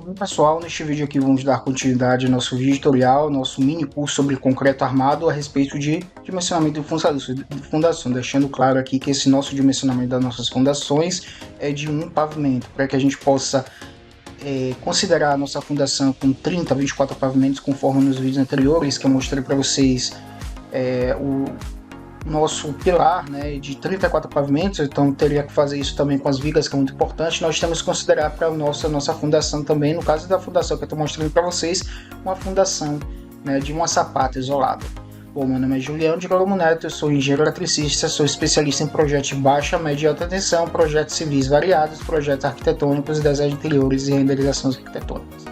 Bom, pessoal, neste vídeo aqui vamos dar continuidade ao nosso vídeo tutorial, nosso mini curso sobre concreto armado a respeito de dimensionamento de fundação, deixando claro aqui que esse nosso dimensionamento das nossas fundações é de um pavimento, para que a gente possa considerar a nossa fundação com 30, 24 pavimentos, conforme nos vídeos anteriores que eu mostrei para vocês o nosso pilar, né, de 34 pavimentos, então teria que fazer isso também com as vigas, que é muito importante. Nós temos que considerar para a nossa fundação também, no caso da fundação que eu estou mostrando para vocês, uma fundação, né, de uma sapata isolada. Bom, meu nome é Juliano de Colombo Neto, eu sou engenheiro eletricista, sou especialista em projetos de baixa, média e alta tensão, projetos civis variados, projetos arquitetônicos, desenhos interiores e renderizações arquitetônicas.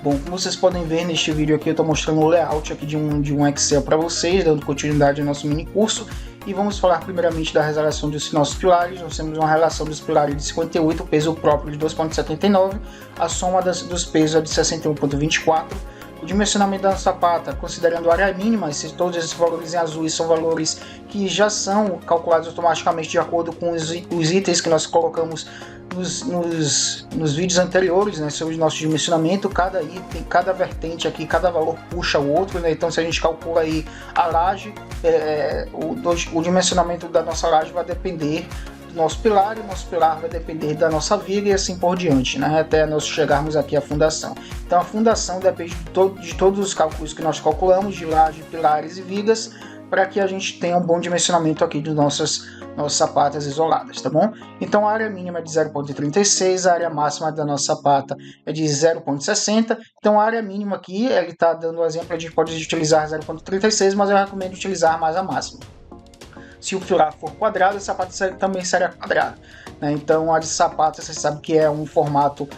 Bom, como vocês podem ver neste vídeo aqui, eu estou mostrando o layout aqui de um Excel para vocês, dando continuidade ao nosso mini curso. E vamos falar primeiramente da relação dos nossos pilares. Nós temos uma relação dos pilares de 58, o peso próprio de 2,79, a soma dos pesos é de 61,24. O dimensionamento da sapata, considerando a área mínima, todos esses valores em azul são valores que já são calculados automaticamente de acordo com os itens que nós colocamos nos vídeos anteriores, né, sobre o nosso dimensionamento. Cada item, cada vertente aqui, cada valor puxa o outro, né? Então se a gente calcula aí a laje, o dimensionamento da nossa laje vai depender do nosso pilar, e o nosso pilar vai depender da nossa viga e assim por diante, né, até nós chegarmos aqui à fundação. Então a fundação depende de todos os cálculos que nós calculamos, de laje, pilares e vigas, para que a gente tenha um bom dimensionamento aqui de nossas sapatas isoladas, tá bom? Então a área mínima é de 0,36, a área máxima da nossa sapata é de 0,60. Então a área mínima aqui, ele está dando o exemplo, a gente pode utilizar 0,36, mas eu recomendo utilizar mais a máxima. Se o pilar for quadrado, a sapata também será quadrada, né? Então a de sapata, você sabe que é um formato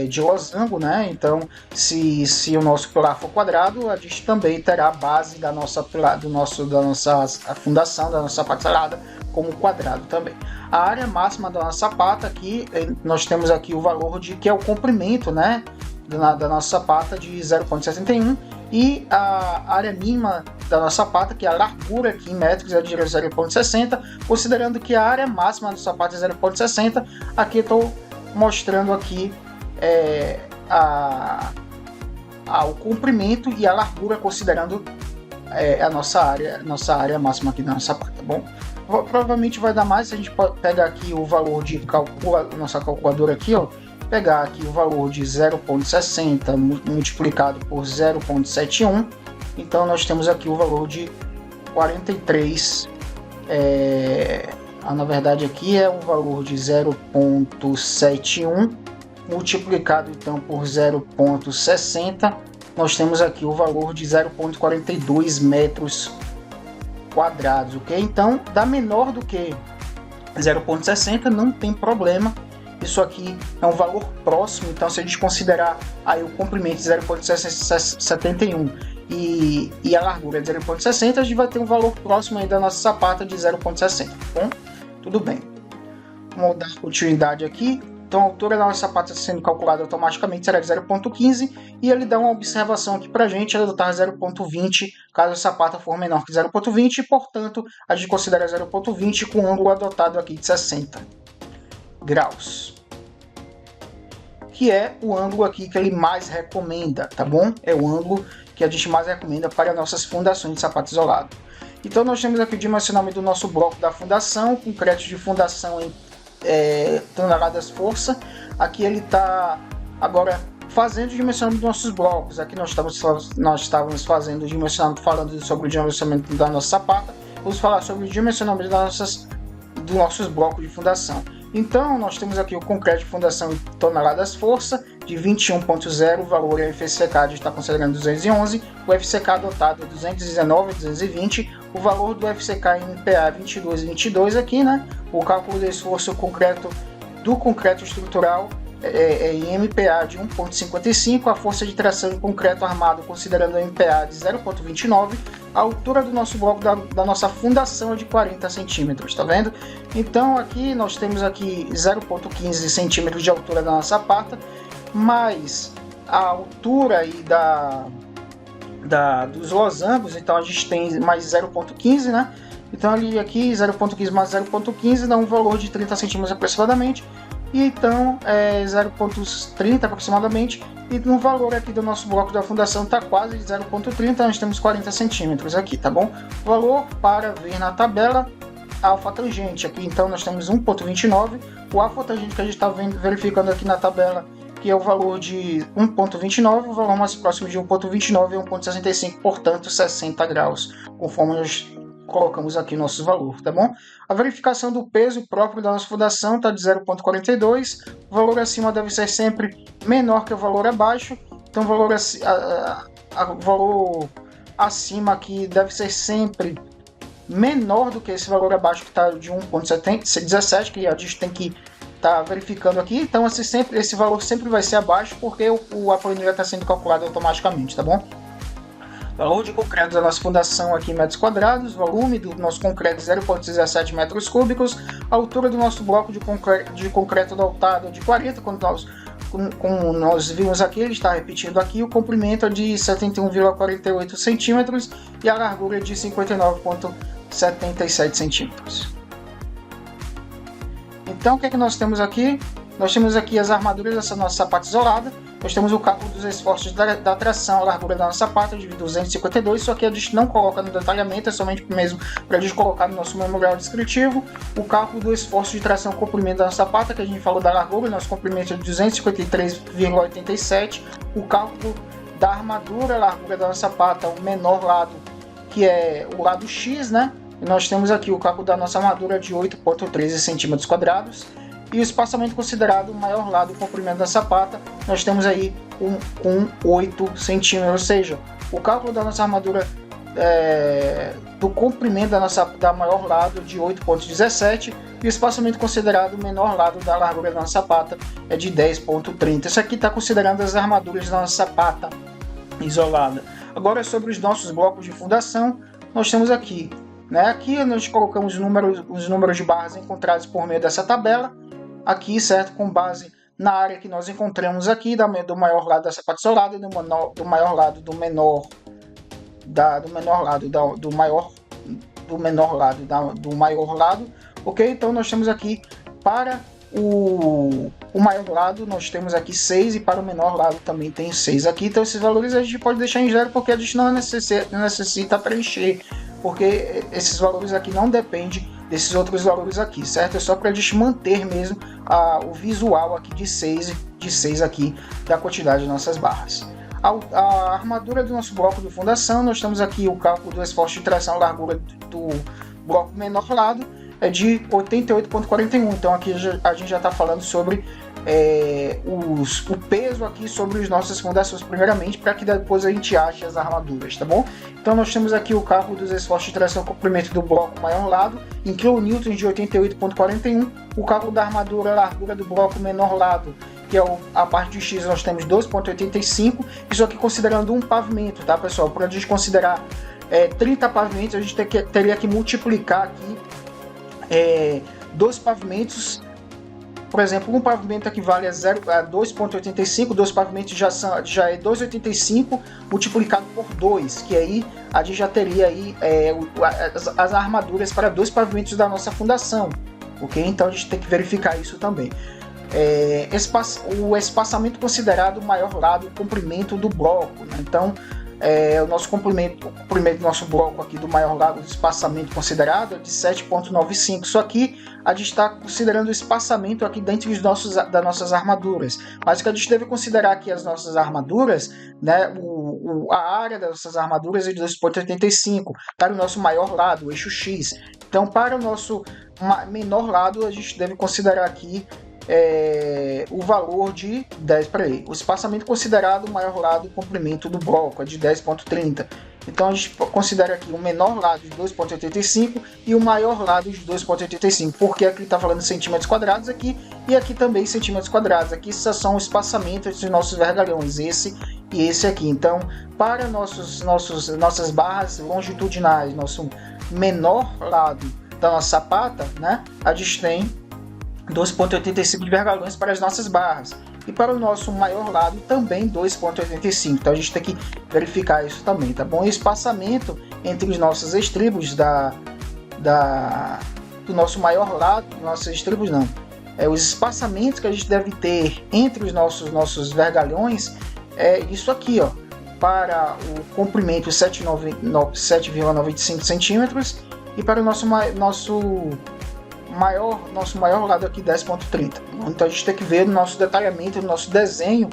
de losango, né? Então se o nosso pilar for quadrado, a gente também terá a base da nossa a fundação da nossa sapata isolada como quadrado também. A área máxima da nossa sapata aqui, nós temos aqui o valor que é o comprimento, né, da nossa sapata de 0,71, e a área mínima da nossa sapata, que é a largura aqui em metros, é de 0,60, considerando que a área máxima da sapata é 0,60, aqui eu estou mostrando aqui o comprimento e a largura, considerando a nossa área máxima aqui da nossa sapata, tá bom? Provavelmente vai dar mais se a gente pegar aqui o valor de nossa calculadora aqui, ó, pegar aqui o valor de 0,60 multiplicado por 0,71, então nós temos aqui o valor de 43, na verdade aqui é um valor de 0,71 multiplicado então por 0,60, nós temos aqui o valor de 0,42 metros quadrados, ok? Então dá menor do que 0,60, não tem problema. Isso aqui é um valor próximo, então se a gente considerar aí o comprimento de 0,71 e a largura de 0,60, a gente vai ter um valor próximo aí da nossa sapata de 0,60, tá bom? Tudo bem. Vamos dar continuidade aqui. Então a altura da nossa sapata sendo calculada automaticamente será de 0,15, e ele dá uma observação aqui para a gente, adotar 0,20 caso a sapata for menor que 0,20, e portanto a gente considera 0,20 com o ângulo adotado aqui de 60 graus, que é o ângulo aqui que ele mais recomenda, tá bom? É o ângulo que a gente mais recomenda para nossas fundações de sapato isolado. Então nós temos aqui o dimensionamento do nosso bloco da fundação, concreto de fundação em toneladas força. Aqui ele está agora fazendo o dimensionamento dos nossos blocos. Aqui nós estávamos fazendo o dimensionamento, falando sobre o dimensionamento da nossa sapata. Vamos falar sobre o dimensionamento dos nossos blocos de fundação. Então nós temos aqui o concreto de fundação em toneladas força de 21,0, o valor FCK a gente está considerando 211, o FCK adotado é 219, 220, o valor do FCK em MPa 22,22 aqui, né? O cálculo do esforço do concreto estrutural em MPa de 1,55, a força de tração em concreto armado considerando MPa de 0,29, a altura do nosso bloco da nossa fundação é de 40 centímetros, tá vendo? Então aqui nós temos aqui 0,15 centímetros de altura da nossa sapata, mais a altura aí dos losangos, então a gente tem mais 0,15, né? Então aqui 0,15 mais 0,15 dá um valor de 30 centímetros aproximadamente. e então é 0,30 aproximadamente, e no valor aqui do nosso bloco da fundação está quase de 0,30, nós temos 40 centímetros aqui, tá bom? O valor para ver na tabela, alfa tangente aqui, então nós temos 1,29, o alfa tangente que a gente está verificando aqui na tabela, que é o valor de 1,29, o valor mais próximo de 1,29 é 1,65, portanto 60 graus, conforme nós colocamos aqui nosso valor, tá bom? A verificação do peso próprio da nossa fundação está de 0,42, o valor acima deve ser sempre menor que o valor abaixo, então o valor, valor acima aqui deve ser sempre menor do que esse valor abaixo que está de 1,17, que a gente tem que estar verificando aqui, então esse valor sempre vai ser abaixo, porque a planilha está sendo calculada automaticamente, tá bom? Valor de concreto da nossa fundação aqui em metros quadrados, volume do nosso concreto 0,17 metros cúbicos, a altura do nosso bloco de concreto adotado de 40, como nós vimos aqui, ele está repetindo aqui, o comprimento é de 71,48 centímetros e a largura é de 59,77 centímetros. Então o que é que nós temos aqui? Nós temos aqui as armaduras dessa nossa sapata isolada, nós temos o cálculo dos esforços da tração, a largura da nossa sapata de 252, isso aqui a gente não coloca no detalhamento, é somente mesmo para a gente colocar no nosso memorial descritivo. O cálculo do esforço de tração e comprimento da nossa sapata, que a gente falou da largura, nosso comprimento é de 253,87. O cálculo da armadura, a largura da nossa sapata, o menor lado, que é o lado X, né? E nós temos aqui o cálculo da nossa armadura de 8,13 centímetros quadrados. E o espaçamento considerado o maior lado do comprimento da sapata, nós temos aí 8 centímetros, ou seja, o cálculo da nossa armadura do comprimento da maior lado de 8,17 e o espaçamento considerado o menor lado da largura da nossa sapata é de 10,30. Isso aqui está considerando as armaduras da nossa sapata isolada. Agora sobre os nossos blocos de fundação, nós temos aqui, né? Aqui nós colocamos os números de barras encontrados por meio dessa tabela. Aqui, certo, com base na área que nós encontramos aqui, do maior lado da sapata isolada e do maior lado do menor lado, ok? Então nós temos aqui para o maior lado nós temos aqui 6 e para o menor lado também tem 6 aqui, então esses valores a gente pode deixar em zero porque a gente não necessita preencher, porque esses valores aqui não dependem desses outros valores aqui, certo? É só para a gente manter mesmo o visual aqui de 6 aqui da quantidade de nossas barras. A armadura do nosso bloco de fundação, nós temos aqui o cálculo do esforço de tração, largura do bloco menor lado é de 88,41, então aqui a gente já está falando sobre o peso aqui sobre as nossas fundações primeiramente, para que depois a gente ache as armaduras, tá bom? Então nós temos aqui o cálculo dos esforços de tração e comprimento do bloco maior lado em kilonewtons de 88,41, o cálculo da armadura, a largura do bloco menor lado, que é a parte de X, nós temos 2,85, isso aqui considerando um pavimento, tá pessoal? Para a gente considerar 30 pavimentos, a gente teria que multiplicar aqui 2 pavimentos. Por exemplo, um pavimento equivale a 2,85, 2 pavimentos já é 2,85 multiplicado por 2, que aí a gente já teria aí as armaduras para 2 pavimentos da nossa fundação, ok? Então a gente tem que verificar isso também. O espaçamento considerado o maior lado, o comprimento do bloco, né? Então o nosso comprimento do nosso bloco aqui do maior lado do espaçamento considerado é de 7,95. Isso aqui a gente está considerando o espaçamento aqui dentro das nossas armaduras. Mas o que a gente deve considerar aqui as nossas armaduras, né, a área das nossas armaduras é de 2,85 para o nosso maior lado, o eixo X. Então para o nosso menor lado a gente deve considerar aqui o valor de 10 para ele. O espaçamento considerado o maior lado do comprimento do bloco é de 10,30. Então a gente considera aqui o menor lado de 2,85 e o maior lado de 2,85, porque aqui está falando em centímetros quadrados aqui e aqui também centímetros quadrados. Aqui são o espaçamento entre os nossos vergalhões, esse e esse aqui. Então para nossas barras longitudinais, nosso menor lado da nossa sapata, né, a gente tem 2,85 de vergalhões para as nossas barras. E para o nosso maior lado também 2,85. Então a gente tem que verificar isso também, tá bom? E o espaçamento entre os nossos estribos do nosso maior lado, nossos estribos não. os espaçamentos que a gente deve ter entre os nossos vergalhões é isso aqui, ó. Para o comprimento 7,95 centímetros e para o nosso maior lado aqui 10,30. Então a gente tem que ver no nosso detalhamento, no nosso desenho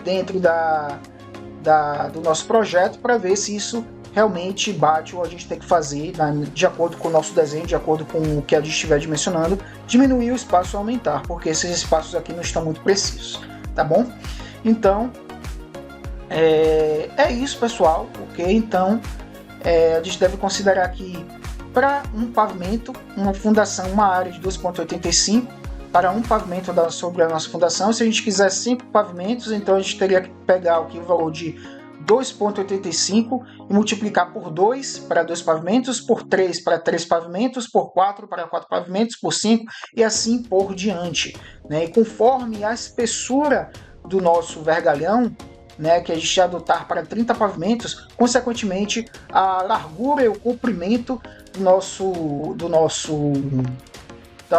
dentro do nosso projeto para ver se isso realmente bate ou a gente tem que fazer de acordo com o nosso desenho, de acordo com o que a gente estiver dimensionando, diminuir o espaço ou aumentar, porque esses espaços aqui não estão muito precisos, tá bom? Então é isso, pessoal, ok? Então a gente deve considerar que para um pavimento, uma fundação, uma área de 2,85 para um pavimento sobre a nossa fundação. Se a gente quiser 5 pavimentos, então a gente teria que pegar o valor de 2,85 e multiplicar por 2 para 2 pavimentos, por 3 para 3 pavimentos, por 4 para 4 pavimentos, por 5 e assim por diante, né? E conforme a espessura do nosso vergalhão, né, que a gente adotar para 30 pavimentos, consequentemente a largura e o comprimento da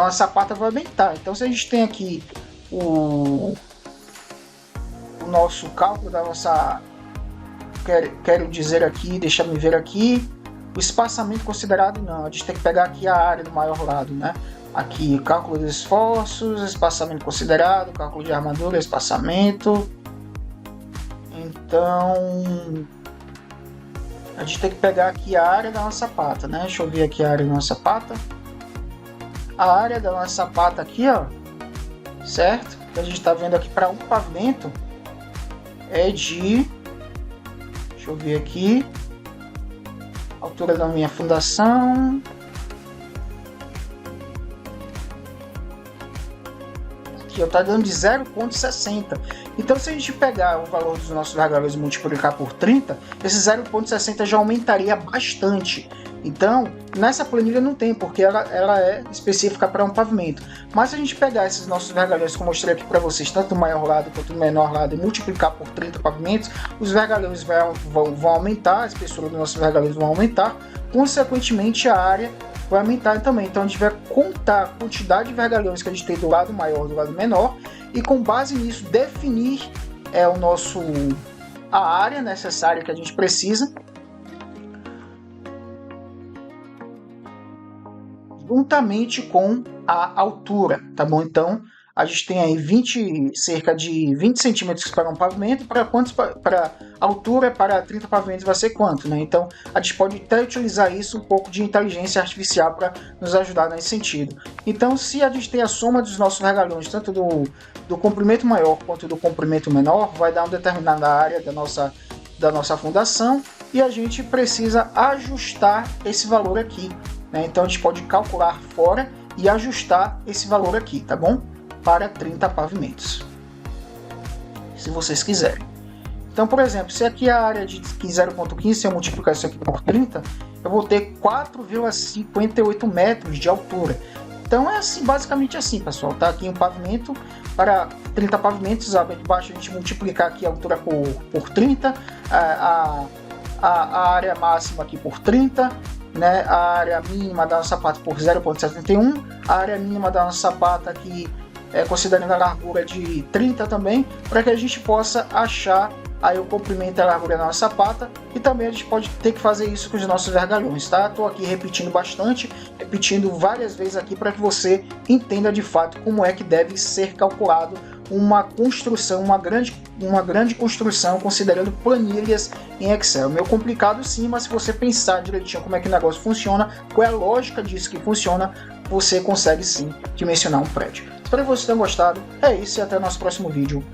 nossa sapata vai aumentar. Então se a gente tem aqui o nosso cálculo da nossa, quero dizer aqui, deixa eu ver aqui, o espaçamento considerado, não, a gente tem que pegar aqui a área do maior lado, né? Aqui, cálculo dos esforços, espaçamento considerado, cálculo de armadura, espaçamento. Então a gente tem que pegar aqui a área da nossa sapata, né? Deixa eu ver aqui a área da nossa sapata. A área da nossa sapata aqui, ó, certo? Que a gente está vendo aqui para um pavimento é de, deixa eu ver aqui, altura da minha fundação. Aqui, ó, tá dando de 0,60. Então, se a gente pegar o valor dos nossos vergalhões e multiplicar por 30, esse 0,60 já aumentaria bastante. Então, nessa planilha não tem, porque ela é específica para um pavimento. Mas se a gente pegar esses nossos vergalhões que eu mostrei aqui para vocês, tanto o maior lado quanto o menor lado, e multiplicar por 30 pavimentos, os vergalhões vão aumentar, a espessura dos nossos vergalhões vão aumentar, consequentemente a área vai aumentar também. Então a gente vai contar a quantidade de vergalhões que a gente tem do lado maior e do lado menor, e com base nisso definir a área necessária que a gente precisa, juntamente com a altura, tá bom? Então a gente tem aí cerca de 20 centímetros para um pavimento, para altura para 30 pavimentos vai ser quanto, né? Então a gente pode até utilizar isso, um pouco de inteligência artificial para nos ajudar nesse sentido. Então, se a gente tem a soma dos nossos vergalhões, tanto do comprimento maior quanto do comprimento menor, vai dar uma determinada área da nossa fundação, e a gente precisa ajustar esse valor aqui, né? Então a gente pode calcular fora e ajustar esse valor aqui, tá bom? Para 30 pavimentos, se vocês quiserem. Então, por exemplo, se aqui a área de 0,15, se eu multiplicar isso aqui por 30, eu vou ter 4,58 metros de altura. Então é assim, basicamente assim, pessoal. Tá aqui um pavimento para 30 pavimentos, abaixo a gente multiplicar aqui a altura por 30, a área máxima aqui por 30, né? A área mínima da nossa sapata por 0,71, a área mínima da nossa sapata aqui, considerando a largura de 30 também, para que a gente possa achar aí o comprimento e a largura da nossa sapata, e também a gente pode ter que fazer isso com os nossos vergalhões, tá? Estou aqui repetindo bastante, repetindo várias vezes aqui para que você entenda de fato como é que deve ser calculado uma construção, uma grande construção, considerando planilhas em Excel. Meio complicado sim, mas se você pensar direitinho como é que o negócio funciona, qual é a lógica disso que funciona, você consegue sim dimensionar um prédio. Espero que vocês tenham gostado. É isso e até o nosso próximo vídeo.